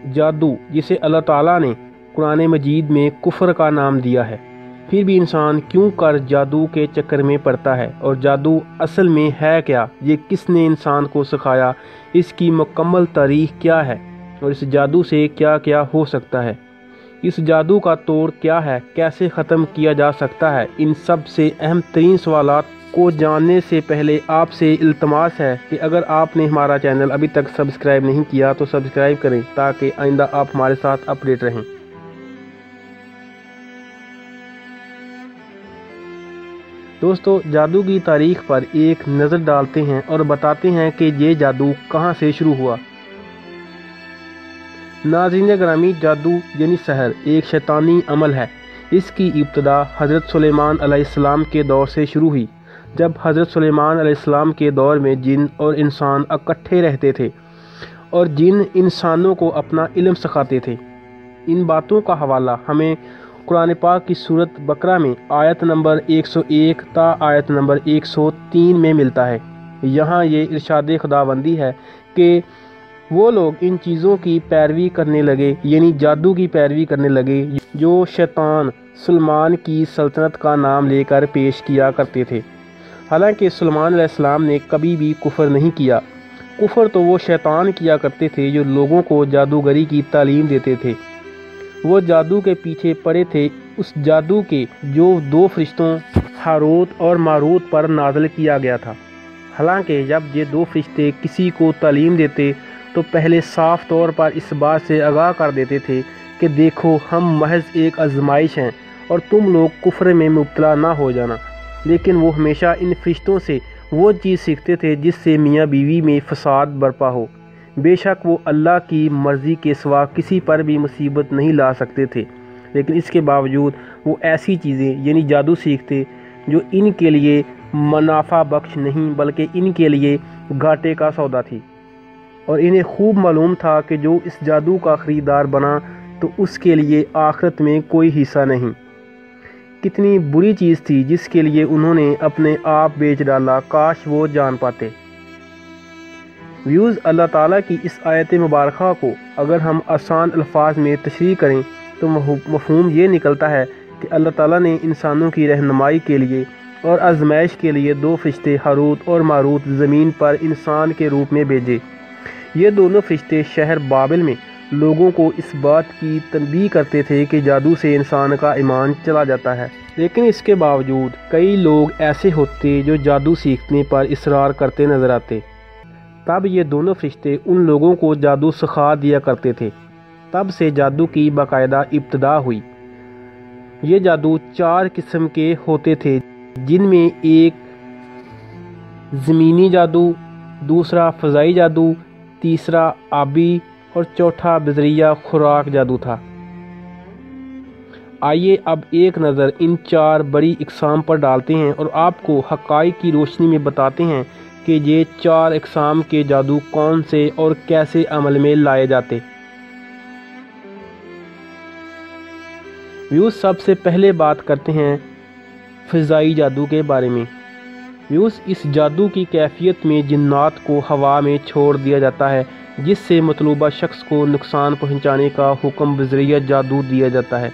जादू, जिसे अल्लाह ताला ने कुरान मजीद में कुफ्र का नाम दिया है। फिर भी इंसान क्यों कर जादू के चक्कर में पड़ता है, और जादू असल में है क्या, ये किसने इंसान को सिखाया, इसकी मुकम्मल तारीख क्या है, और इस जादू से क्या क्या हो सकता है, इस जादू का तोड़ क्या है, कैसे ख़त्म किया जा सकता है। इन सब से अहम तरीन सवालात को जानने से पहले आपसे इल्तमास है कि अगर आपने हमारा चैनल अभी तक सब्सक्राइब नहीं किया तो सब्सक्राइब करें, ताकि आइंदा आप हमारे साथ अपडेट रहें। दोस्तों, जादू की तारीख पर एक नज़र डालते हैं और बताते हैं कि ये जादू कहाँ से शुरू हुआ। नाज़रीन ग्रामी, जादू यानी सहर एक शैतानी अमल है। इसकी इब्तदा हज़रत सुलेमान अलैहिस्सलाम के दौर से शुरू हुई, जब हज़रत सुलेमान अलैहिस्सलाम के दौर में जिन और इंसान इकट्ठे रहते थे और जिन इंसानों को अपना इल्म सिखाते थे। इन बातों का हवाला हमें कुरान पाक की सूरत बकरा में आयत नंबर 101 ता आयत नंबर 103 में मिलता है। यहाँ ये इरशाद खुदाबंदी है कि वो लोग इन चीज़ों की पैरवी करने लगे, यानी जादू की पैरवी करने लगे, जो शैतान सुलेमान की सल्तनत का नाम लेकर पेश किया करते थे। हालांकि सुलेमान अलैहिस्सलाम ने कभी भी कुफ्र नहीं किया। कुफ्र तो वो शैतान किया करते थे जो लोगों को जादूगरी की तालीम देते थे। वो जादू के पीछे पड़े थे, उस जादू के जो दो फरिश्तों हारूत और मारूत पर नाज़िल किया गया था। हालांकि जब ये दो फरिश्ते किसी को तालीम देते तो पहले साफ तौर पर इस बात से आगाह कर देते थे कि देखो, हम महज एक आजमाइश हैं और तुम लोग कुफ्र में मुब्तला ना हो जाना। लेकिन वो हमेशा इन फरिश्तों से वो चीज़ सीखते थे जिससे मियाँ बीवी में फसाद बरपा हो। बेशक वो अल्लाह की मर्ज़ी के सिवा किसी पर भी मुसीबत नहीं ला सकते थे, लेकिन इसके बावजूद वो ऐसी चीज़ें यानी जादू सीखते जो इनके लिए मुनाफा बख्श नहीं बल्कि इनके लिए घाटे का सौदा थी। और इन्हें खूब मालूम था कि जो इस जादू का ख़रीदार बना तो उसके लिए आखिरत में कोई हिस्सा नहीं। कितनी बुरी चीज़ थी जिसके लिए उन्होंने अपने आप बेच डाला, काश वो जान पाते। व्यूज़, अल्लाह ताला की इस आयत मुबारका को अगर हम आसान अल्फाज में तशरीह करें तो मफ़हूम ये निकलता है कि अल्लाह ताला ने इंसानों की रहनुमाई के लिए और आजमाइश के लिए दो फरिश्ते हारूत और मारूत ज़मीन पर इंसान के रूप में भेजे। ये दोनों फरिश्ते शहर बाबिल में लोगों को इस बात की तनबीह करते थे कि जादू से इंसान का ईमान चला जाता है। लेकिन इसके बावजूद कई लोग ऐसे होते जो जादू सीखने पर इसरार करते नज़र आते। तब ये दोनों फरिश्ते उन लोगों को जादू सिखा दिया करते थे। तब से जादू की बाकायदा इब्तदा हुई। ये जादू 4 किस्म के होते थे, जिनमें एक ज़मीनी जादू, दूसरा फ़ज़ाई जादू, तीसरा आबी और चौथा बज़रिया खुराक जादू था। आइए अब एक नज़र इन 4 बड़ी इक़साम पर डालते हैं और आपको हक़ाइक़ की रोशनी में बताते हैं कि ये 4 इक़साम के जादू कौन से और कैसे अमल में लाए जाते। व्यूज़, सबसे पहले बात करते हैं फ़ज़ाई जादू के बारे में। व्यूज़, इस जादू की कैफियत में जिन्नात को हवा में छोड़ दिया जाता है, जिससे मतलूबा शख्स को नुकसान पहुंचाने का हुक्म बज़रिया जादू दिया जाता है,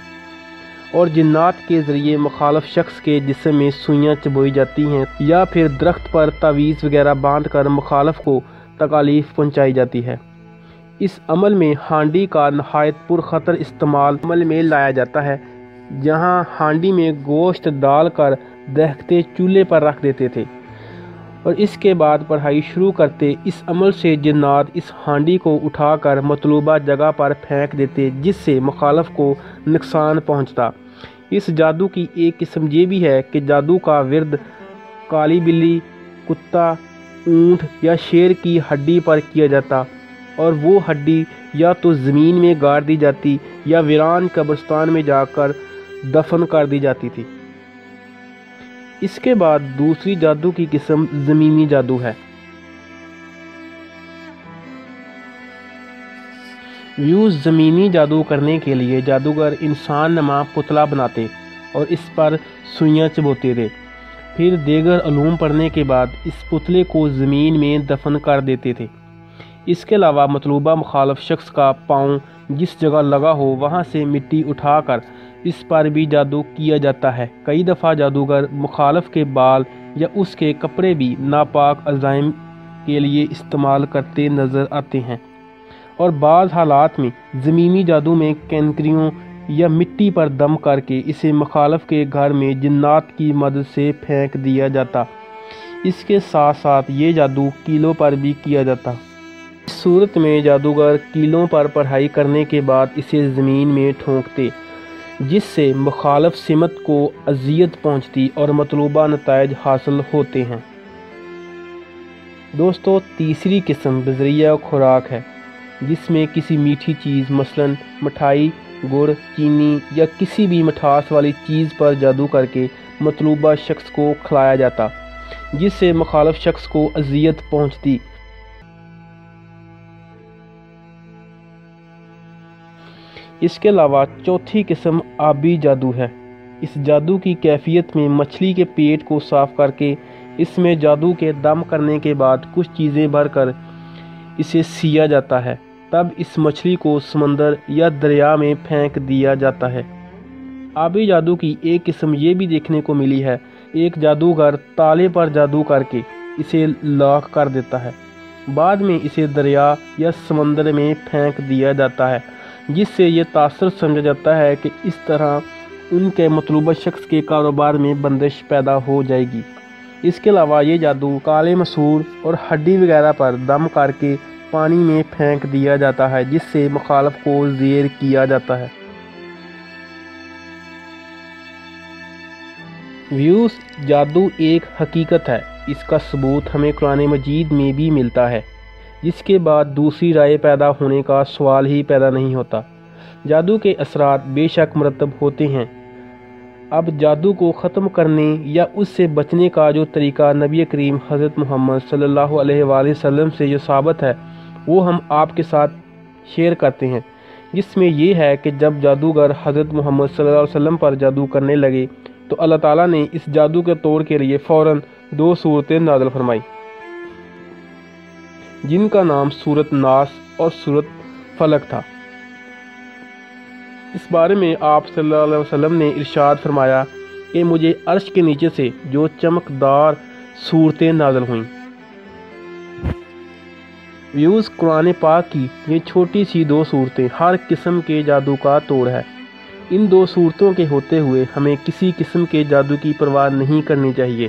और जिन्नात के ज़रिए मुखालफ शख्स के जिस्म में सुइयाँ चबोई जाती हैं या फिर दरख्त पर तावीज़ वगैरह बांध कर मुखालफ को तकालीफ पहुंचाई जाती है। इस अमल में हांडी का नहायत पुरख़तर इस्तेमाल अमल में लाया जाता है, जहां हांडी में गोश्त डालकर दहकते चूल्हे पर रख देते थे और इसके बाद पढ़ाई शुरू करते। इस अमल से जिन्नात इस हांडी को उठाकर मतलूबा जगह पर फेंक देते, जिससे मुखालफ को नुकसान पहुंचता। इस जादू की एक किस्म ये भी है कि जादू का विर्द काली बिल्ली, कुत्ता, ऊँट या शेर की हड्डी पर किया जाता और वो हड्डी या तो ज़मीन में गाड़ दी जाती या वीरान कब्रिस्तान में जाकर दफन कर दी जाती थी। इसके बाद दूसरी जादू की किस्म ज़मीनी जादू है। व्यूज़, ज़मीनी जादू करने के लिए जादूगर इंसान नमा पुतला बनाते और इस पर सुइयाँ चबोते थे। फिर देगर अलूम पढ़ने के बाद इस पुतले को ज़मीन में दफन कर देते थे। اس کے علاوہ مطلوبہ مخالف شخص کا پاؤں جس جگہ لگا ہو وہاں سے مٹی اٹھا کر اس پر بھی جادو کیا جاتا ہے۔ کئی دفعہ جادوگر مخالف کے بال یا اس کے کپڑے بھی ناپاک عزائم کے لیے استعمال کرتے نظر آتے ہیں، اور بعض حالات میں زمینی جادو میں کینکریوں یا مٹی پر دم کر کے اسے مخالف کے گھر میں جنات کی مدد سے پھینک دیا جاتا۔ اس کے ساتھ ساتھ یہ جادو کیلوں پر بھی کیا جاتا۔ اس صورت میں جادوگر کیلوں پر پڑھائی کرنے کے بعد اسے زمین میں ٹھونکتے، جس سے مخالف سمت کو اذیت پہنچتی اور مطلوبہ نتائج حاصل ہوتے ہیں۔ دوستو، تیسری قسم بذریعہ خوراک ہے، جس میں کسی میٹھی چیز مثلاً مٹھائی، گڑ، چینی یا کسی بھی مٹھاس والی چیز پر جادو کر کے مطلوبہ شخص کو کھلایا جاتا، جس سے مخالف شخص کو اذیت پہنچتی۔ اس کے علاوہ چوتھی قسم آبی جادو ہے۔ اس جادو کی کیفیت میں مچھلی کے پیٹ کو صاف کر کے اس میں جادو کے دم کرنے کے بعد کچھ چیزیں بھر کر اسے سیا جاتا ہے، تب اس مچھلی کو سمندر یا دریا میں پھینک دیا جاتا ہے۔ آبی جادو کی ایک قسم یہ بھی دیکھنے کو ملی ہے، ایک جادوگر تالے پر جادو کر کے اسے لاک کر دیتا ہے، بعد میں اسے دریا یا سمندر میں پھینک دیا جاتا ہے، جس سے یہ تاثر سمجھا جاتا ہے کہ اس طرح ان کے مطلوبہ شخص کے کاروبار میں بندش پیدا ہو جائے گی۔ اس کے علاوہ یہ جادو کالے مسور اور ہڈی وغیرہ پر دم کر کے پانی میں پھینک دیا جاتا ہے، جس سے مخالف کو زیر کیا جاتا ہے۔ ویوز، جادو ایک حقیقت ہے۔ اس کا ثبوت ہمیں قرآن مجید میں بھی ملتا ہے، جس کے بعد دوسری رائے پیدا ہونے کا سوال ہی پیدا نہیں ہوتا۔ جادو کے اثرات بے شک مرتب ہوتے ہیں۔ اب جادو کو ختم کرنے یا اس سے بچنے کا جو طریقہ نبی کریم حضرت محمد صلی اللہ علیہ وآلہ وسلم سے جو ثابت ہے، وہ ہم آپ کے ساتھ شیئر کرتے ہیں، جس میں یہ ہے کہ جب جادوگر حضرت محمد صلی اللہ علیہ وسلم پر جادو کرنے لگے تو اللہ تعالیٰ نے اس جادو کے توڑ کے لیے فوراً 2 سورتیں نازل فرمائی، جن کا نام سورت ناس اور سورت فلق تھا۔ اس بارے میں آپ صلی اللہ علیہ وسلم نے ارشاد فرمایا کہ مجھے عرش کے نیچے سے جو چمکدار صورتیں نازل ہوئیں۔ ویوز، قرآن پاک کی یہ چھوٹی سی 2 صورتیں ہر قسم کے جادو کا توڑ ہے۔ ان 2 صورتوں کے ہوتے ہوئے ہمیں کسی قسم کے جادو کی پرواہ نہیں کرنی چاہیے،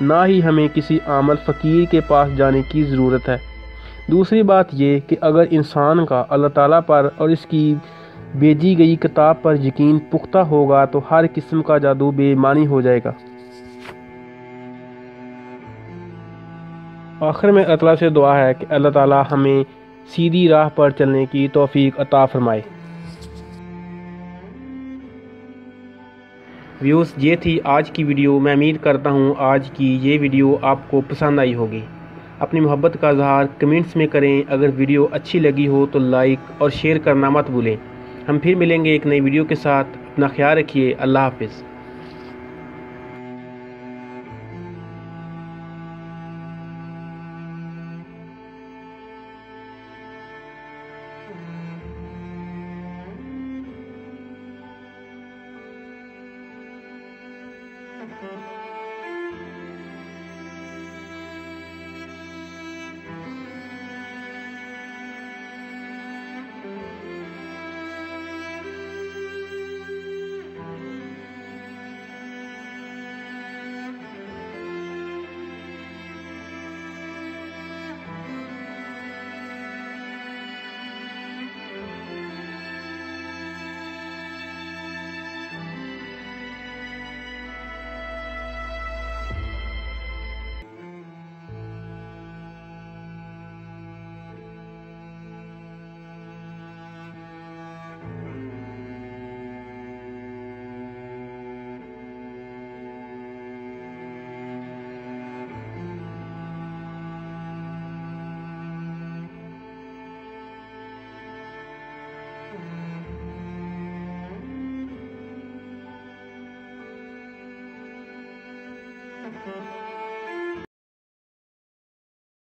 نہ ہی ہمیں کسی عامل فقیر کے پاس جانے کی ضرورت ہے۔ دوسری بات یہ کہ اگر انسان کا اللہ تعالیٰ پر اور اس کی بھیجی گئی کتاب پر یقین پختہ ہوگا تو ہر قسم کا جادو بے معنی ہو جائے گا۔ آخر میں اللہ تعالیٰ سے دعا ہے کہ اللہ تعالیٰ ہمیں سیدھی راہ پر چلنے کی توفیق عطا فرمائے۔ ویوز، یہ تھی آج کی ویڈیو۔ میں امید کرتا ہوں آج کی یہ ویڈیو آپ کو پسند آئی ہوگی۔ اپنی محبت کا اظہار کمنٹس میں کریں۔ اگر ویڈیو اچھی لگی ہو تو لائک اور شیئر کرنا مت بھولیں۔ ہم پھر ملیں گے ایک نئی ویڈیو کے ساتھ۔ اپنا خیال رکھیے۔ اللہ حافظ۔ Mm-hmm.